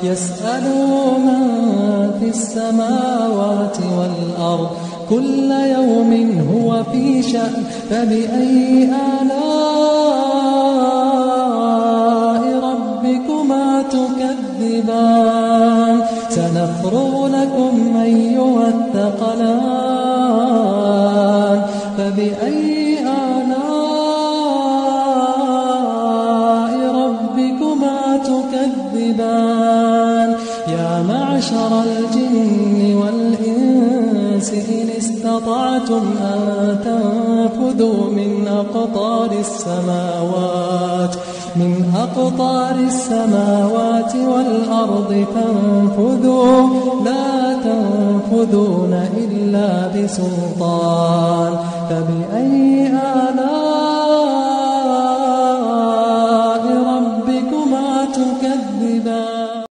يسأله من في السماوات والأرض كل يوم هو في شأن فبأي آلاء ربكما تكذبان سنفرغ لكم أيها الثقلان فبأي آلاء ربكما تكذبان يا معشر الجن والإنس إن استطعتم أن تنفذوا من أقطار السماوات والأرض فانفذوا لا تنفذون إلا بسلطان فبأي آلاء ربكما تكذبان